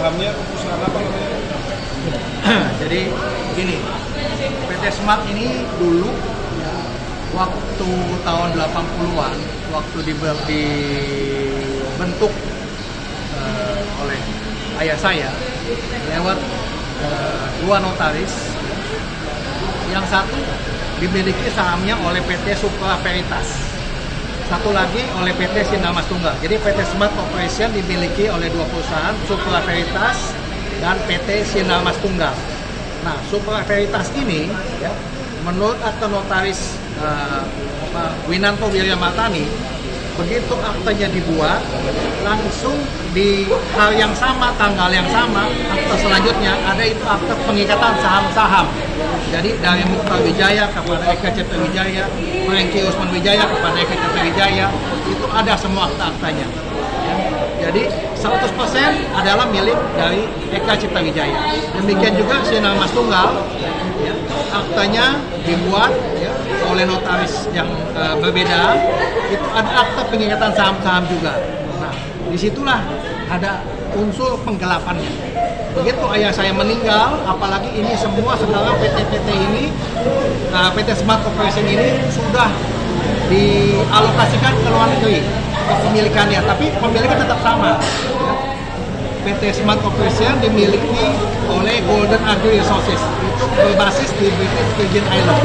sahamnya ke perusahaan apa namanya? Jadi gini, PT Smart ini dulu waktu tahun 80-an, waktu dibentuk oleh ayah saya lewat dua notaris, yang satu dimiliki sahamnya oleh PT Supra Veritas, satu lagi oleh PT Sinar Mas Tunggal. Jadi PT Smart Corporation dimiliki oleh dua perusahaan, Supra Veritas dan PT Sinar Mas Tunggal. Nah, Supra Veritas ini, ya, menurut akta notaris Winanto Wiryamartani, begitu aktenya dibuat, langsung di hal yang sama, tanggal yang sama, akta selanjutnya ada itu akta pengikatan saham-saham. Jadi dari Mukhtar Wijaya kepada Eka Cipta Wijaya, Franky Usman Wijaya kepada Eka Cipta Wijaya, itu ada semua akta-aktanya. Jadi 100% adalah milik dari Eka Cipta Wijaya. Demikian juga Sinar Mas Tunggal, ya, aktanya dibuat, ya, oleh notaris yang berbeda. Itu ada akta pengikatan saham-saham juga. Nah, disitulah ada unsur penggelapannya. Begitu ayah saya meninggal, apalagi ini semua sekarang PT-PT ini, PT Smart Corporation ini sudah dialokasikan ke luar negeri kepemilikannya, tapi pemilikan tetap sama. PT Smart Corporation dimiliki oleh Golden Agri Resources, itu berbasis di British Virgin Island.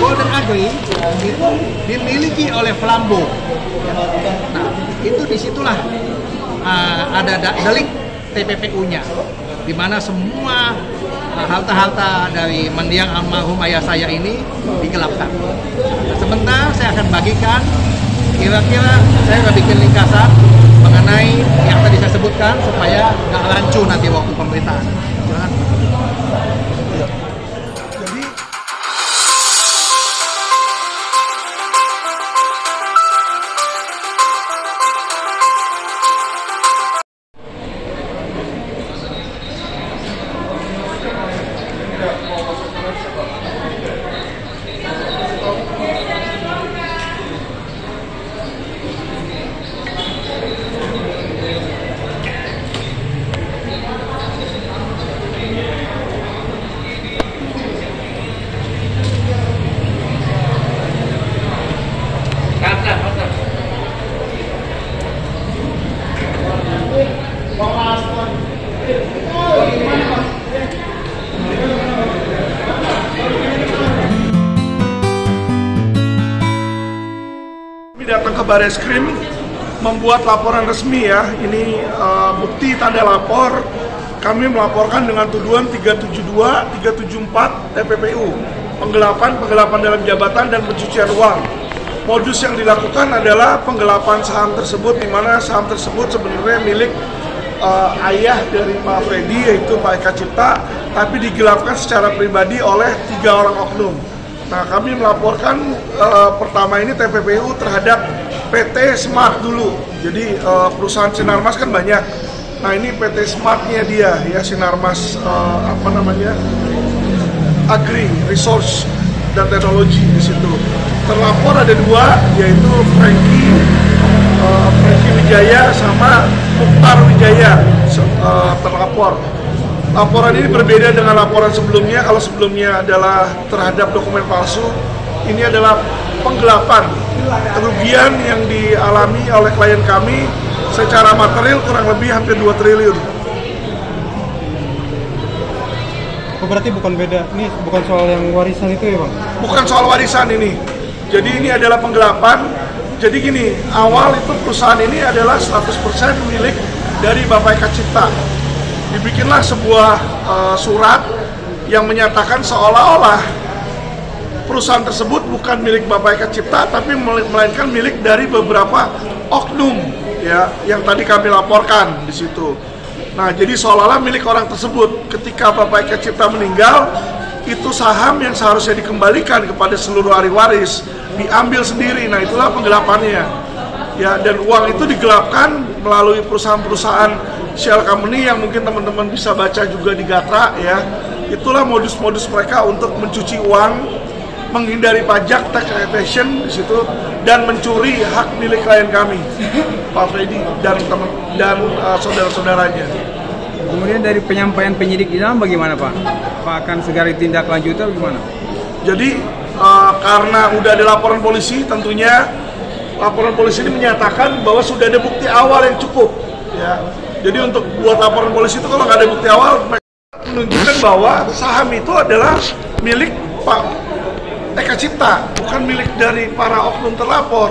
Golden Agri itu dimiliki oleh Flambeau. Nah, itu disitulah ada delik TPPU-nya, di mana semua harta-harta dari mendiang almarhum ayah saya ini digelapkan. Nah, sebentar saya akan bagikan, kira-kira saya akan bikin ringkasan mengenai yang tadi saya sebutkan supaya nggak rancu nanti waktu pemberitaan. Jangan. Datang ke Bareskrim membuat laporan resmi, ya. Ini bukti tanda lapor. Kami melaporkan dengan tuduhan 372, 374 TPPU, penggelapan dalam jabatan dan pencucian uang. Modus yang dilakukan adalah penggelapan saham tersebut, di mana saham tersebut sebenarnya milik ayah dari Pak Freddy, yaitu Pak Eka Cipta, tapi digelapkan secara pribadi oleh 3 orang oknum. Nah, kami melaporkan pertama ini TPPU terhadap PT Smart dulu. Jadi perusahaan Sinarmas kan banyak. Nah, ini PT Smartnya dia, ya, Sinarmas Agri Resource dan Teknologi di situ. Terlapor ada 2, yaitu Franky Wijaya sama Mukhtar Wijaya terlapor. Laporan ini berbeda dengan laporan sebelumnya. Kalau sebelumnya adalah terhadap dokumen palsu, ini adalah penggelapan. Kerugian yang dialami oleh klien kami secara material kurang lebih hampir 2 triliun. Oh, berarti bukan beda, ini bukan soal yang warisan itu ya, Bang? Bukan soal warisan ini. Jadi ini adalah penggelapan. Jadi gini, awal itu perusahaan ini adalah 100% milik dari Bapak Eka Cipta. Dibikinlah sebuah surat yang menyatakan seolah-olah perusahaan tersebut bukan milik Bapak Eka Cipta, tapi melainkan milik dari beberapa oknum, ya, yang tadi kami laporkan di situ. Nah, jadi seolah-olah milik orang tersebut. Ketika Bapak Eka Cipta meninggal, itu saham yang seharusnya dikembalikan kepada seluruh ahli waris diambil sendiri. Nah, itulah penggelapannya, ya, dan uang itu digelapkan melalui perusahaan-perusahaan shell company yang mungkin teman-teman bisa baca juga di Gatra, ya. Itulah modus-modus mereka untuk mencuci uang menghindari pajak, tax evasion di situ, dan mencuri hak milik klien kami, Pak Freddy dan saudara-saudaranya. Kemudian dari penyampaian penyidik di dalam bagaimana Pak? Pak akan segera ditindaklanjuti atau gimana? Jadi karena udah ada laporan polisi, tentunya laporan polisi ini menyatakan bahwa sudah ada bukti awal yang cukup. Ya. Jadi untuk buat laporan polisi itu kalau nggak ada bukti awal, mereka menunjukkan bahwa saham itu adalah milik Pak Eka Cipta, bukan milik dari para oknum terlapor.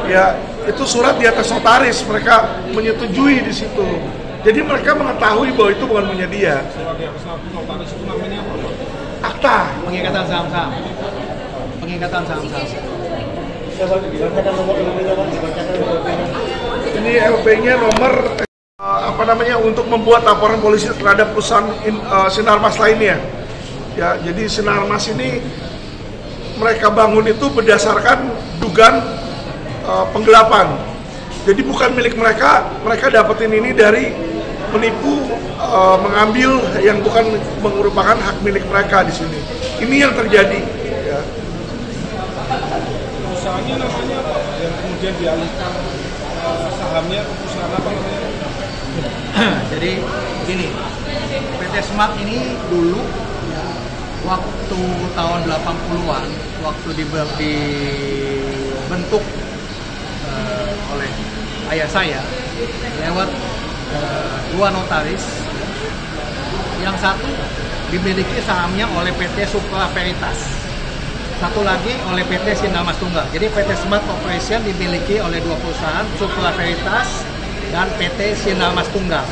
Ya, itu surat di atas notaris, mereka menyetujui di situ. Jadi mereka mengetahui bahwa itu bukan punya dia. Akta. Pengikatan saham-saham. Pengikatan saham-saham. Ini LP-nya nomor untuk membuat laporan polisi terhadap perusahaan Sinarmas lainnya. Ya, jadi Sinarmas ini mereka bangun itu berdasarkan dugaan penggelapan. Jadi bukan milik mereka, mereka dapetin ini dari menipu, mengambil yang bukan merupakan hak milik mereka di sini. Ini yang terjadi. Ya. Perusahaannya namanya apa? Yang kemudian dialihkan sahamnya ke perusahaan apa namanya? Jadi gini, PT Smart ini dulu waktu tahun 80-an, waktu dibentuk oleh ayah saya lewat dua notaris, yang satu dimiliki sahamnya oleh PT Supra Veritas, satu lagi oleh PT Sinarmas Tunggal. Jadi PT Smart Corporation dimiliki oleh dua perusahaan, Supra Veritas dan PT Sinarmas Tunggal.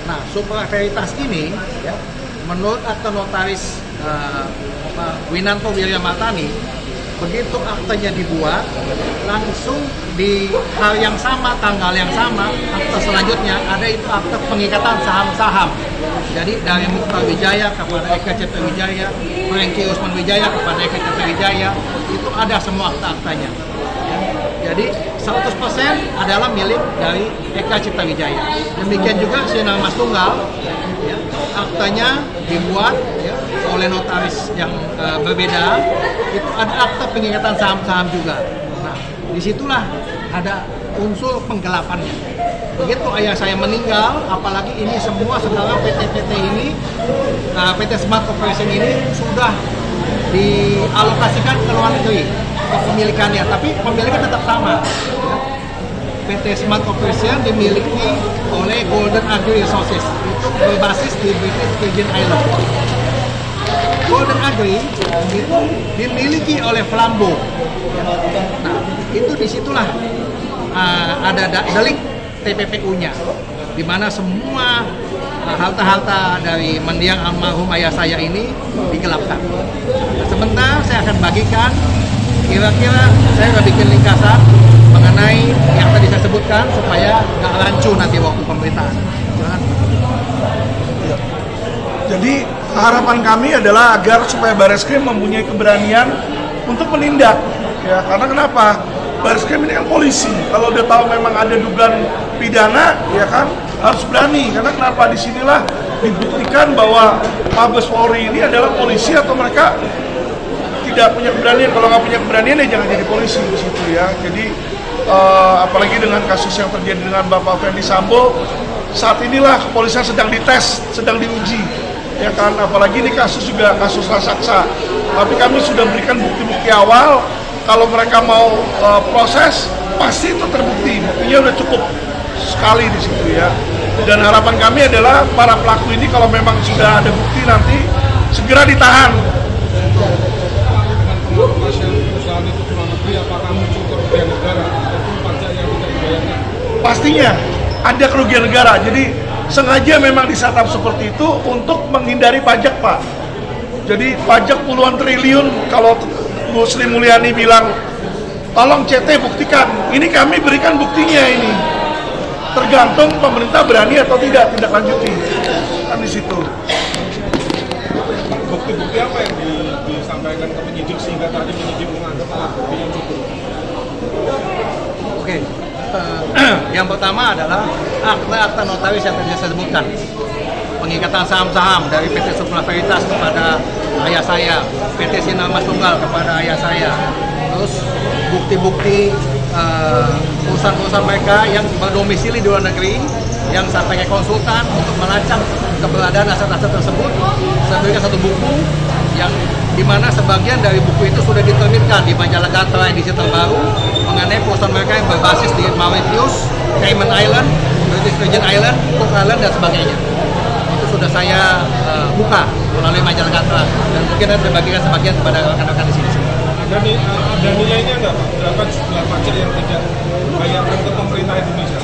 Nah, Supra Veritas ini, ya, menurut akta notaris Winanto Wiryamartani, begitu aktenya dibuat, langsung di hari yang sama, tanggal yang sama, akta selanjutnya ada itu akta pengikatan saham-saham. Jadi dari Mukhtar Wijaya kepada Eka Cipta Wijaya, Franky Usman Wijaya kepada Eka Cipta Wijaya, itu ada semua akta-aktanya. Jadi 100% adalah milik dari Eka Cipta Wijaya. Demikian juga Sinarmas Tunggal, ya, aktanya dibuat, ya, oleh notaris yang berbeda, itu ada akta pengikatan saham-saham juga. Nah, disitulah ada unsur penggelapannya. Begitu ayah saya meninggal, apalagi ini semua sekarang PT-PT ini, PT Smart Corporation ini sudah dialokasikan ke luar negeri kepemilikannya, tapi pemilikan tetap sama. PT Smart Corporation dimiliki oleh Golden Agri Resources, itu berbasis di British Virgin Island. Golden Agri itu dimiliki oleh Flambeau. Nah, itu disitulah ada delik TPPU-nya, di mana semua harta-harta dari mendiang almarhum ayah saya ini digelapkan. Sebentar saya akan bagikan, kira-kira saya udah bikin ringkasan mengenai yang tadi saya sebutkan supaya nggak rancu nanti waktu pemerintahan. Jadi harapan kami adalah agar supaya Barreskrim mempunyai keberanian untuk menindak. Ya, karena kenapa? Barreskrim ini kan polisi. Kalau udah tahu memang ada dugaan pidana, ya kan harus berani. Karena kenapa? Disinilah dibuktikan bahwa Mabes Polri ini adalah polisi atau mereka tidak punya keberanian. Kalau nggak punya keberanian ya jangan jadi polisi di situ ya. Jadi apalagi dengan kasus yang terjadi dengan Bapak Ferdi Sambo, saat inilah kepolisian sedang dites, sedang diuji. Ya kan, apalagi ini kasus juga kasus raksasa. Tapi kami sudah berikan bukti-bukti awal. Kalau mereka mau proses, pasti itu terbukti. Buktinya udah cukup sekali di situ ya. Dan harapan kami adalah para pelaku ini kalau memang sudah ada bukti nanti segera ditahan. Perusahaan itu cuma negeri, apakah muncul kerugian negara ataupun pajak yang tidak dibayarkan? Pastinya ada kerugian negara. Jadi sengaja memang disetap seperti itu untuk menghindari pajak, Pak. Jadi pajak puluhan triliun, kalau Bu Sri Mulyani bilang tolong CT buktikan, ini kami berikan buktinya ini. Tergantung pemerintah berani atau tidak tindak lanjuti. Kan di situ. Bukti-bukti apa yang disampaikan ke penyidik sehingga tadi penyidik menganggap alat bukti yang cukup? Oke. Yang pertama adalah akta-akta notaris yang tadi saya sebutkan, pengikatan saham-saham dari PT Supra Veritas kepada ayah saya, PT Sinar Mas Tunggal kepada ayah saya. Terus bukti-bukti perusahaan-perusahaan mereka yang berdomisili di luar negeri, yang sampai ke konsultan untuk melacak keberadaan aset-aset tersebut. Saya berikan satu buku yang dimana sebagian dari buku itu sudah diterbitkan di majalah Gatra edisi terbaru mengenai perusahaan mereka yang berbasis di Mauritius, Cayman Island, British Virgin Island, Cook Island, dan sebagainya. Itu sudah saya buka melalui majalah Gatra dan mungkin saya bagikan sebagian kepada rekan-rekan di sini. Ada nilainya nggak Pak? Berapa jumlah pajak yang tidak bayarkan ke pemerintah Indonesia?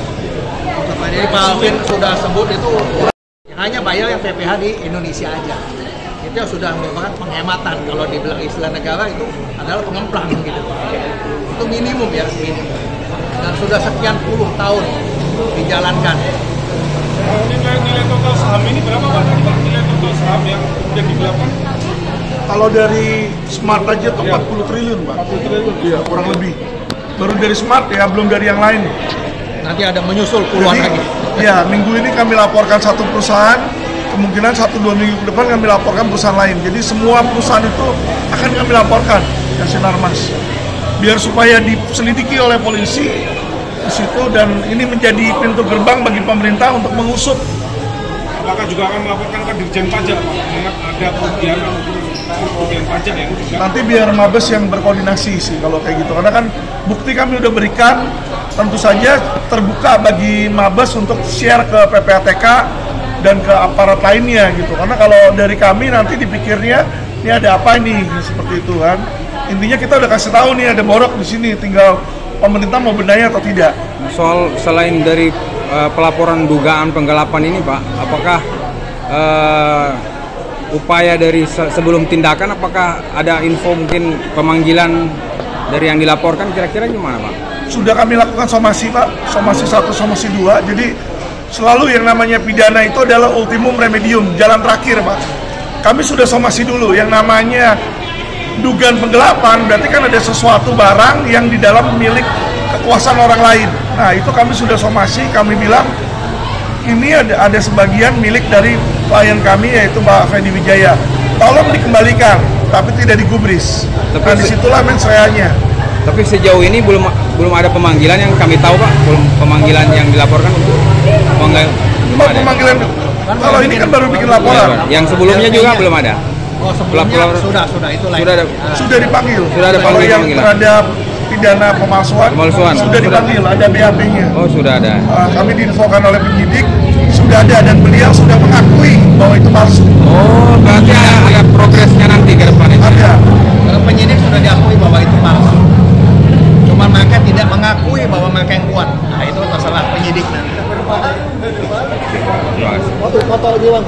Jadi Pak Alvin sudah sebut itu hanya bayar yang PPh di Indonesia aja. Itu sudah merupakan penghematan. Kalau dibilang istilah negara itu adalah pengemplang gitu. Itu minimum ya, minimum. Dan sudah sekian puluh tahun dijalankan. Nilai total saham ini berapa Pak? Nilai total saham yang sudah digelapkan? Kalau dari Smart aja tuh 40 triliun, Pak. 40 triliun? Iya, kurang lebih. Baru dari Smart ya, belum dari yang lain. Nanti ada menyusul puluhan Jadi, lagi. ya, minggu ini kami laporkan satu perusahaan, kemungkinan 1-2 minggu ke depan kami laporkan perusahaan lain. Jadi semua perusahaan itu akan kami laporkan ke Sinarmas. Biar supaya diselidiki oleh polisi di situ dan ini menjadi pintu gerbang bagi pemerintah untuk mengusut. Apakah juga akan melaporkan ke Dirjen Pajak Pak? Mengingat ada kerugian pajak yang juga. Nanti biar Mabes yang berkoordinasi sih kalau kayak gitu. Karena kan bukti kami udah berikan, tentu saja terbuka bagi Mabes untuk share ke PPATK dan ke aparat lainnya gitu. Karena kalau dari kami nanti dipikirnya ini ada apa ini seperti itu kan. Intinya kita udah kasih tahu nih ada borok di sini, tinggal pemerintah mau benahi atau tidak. Soal selain dari pelaporan dugaan penggelapan ini Pak, apakah upaya dari sebelum tindakan, apakah ada info mungkin pemanggilan dari yang dilaporkan kira-kira gimana Pak? Sudah kami lakukan somasi Pak, somasi 1, somasi 2, jadi selalu yang namanya pidana itu adalah ultimum remedium, jalan terakhir Pak. Kami sudah somasi dulu, yang namanya dugaan penggelapan berarti kan ada sesuatu barang yang di dalam milik kekuasaan orang lain. Nah itu kami sudah somasi, kami bilang ini ada sebagian milik dari klien kami yaitu Pak Fedi Wijaya. Tolong dikembalikan, tapi tidak digubris. Nah disitulah mensreanya. Tapi sejauh ini belum ada pemanggilan yang kami tahu Pak, belum pemanggilan yang dilaporkan untuk pemanggilan. Kalau ini kan baru bikin laporan. Yang sebelumnya juga belum ada. Oh sebelumnya sudah itu lain. Sudah dipanggil. Sudah ada Kalau yang panggilan. terhadap pidana pemalsuan sudah dipanggil, ada BAP-nya. Oh sudah ada. Kami diinfokan oleh penyidik sudah ada dan beliau sudah mengakui bahwa itu palsu. Oh berarti ada progresnya nanti ke depan itu. Ada. Penyidik sudah diakui bahwa itu palsu. Cuma mereka tidak mengakui bahwa mereka yang kuat. Nah itu masalah penyidik nanti. Terima kasih. Foto lagi Bang.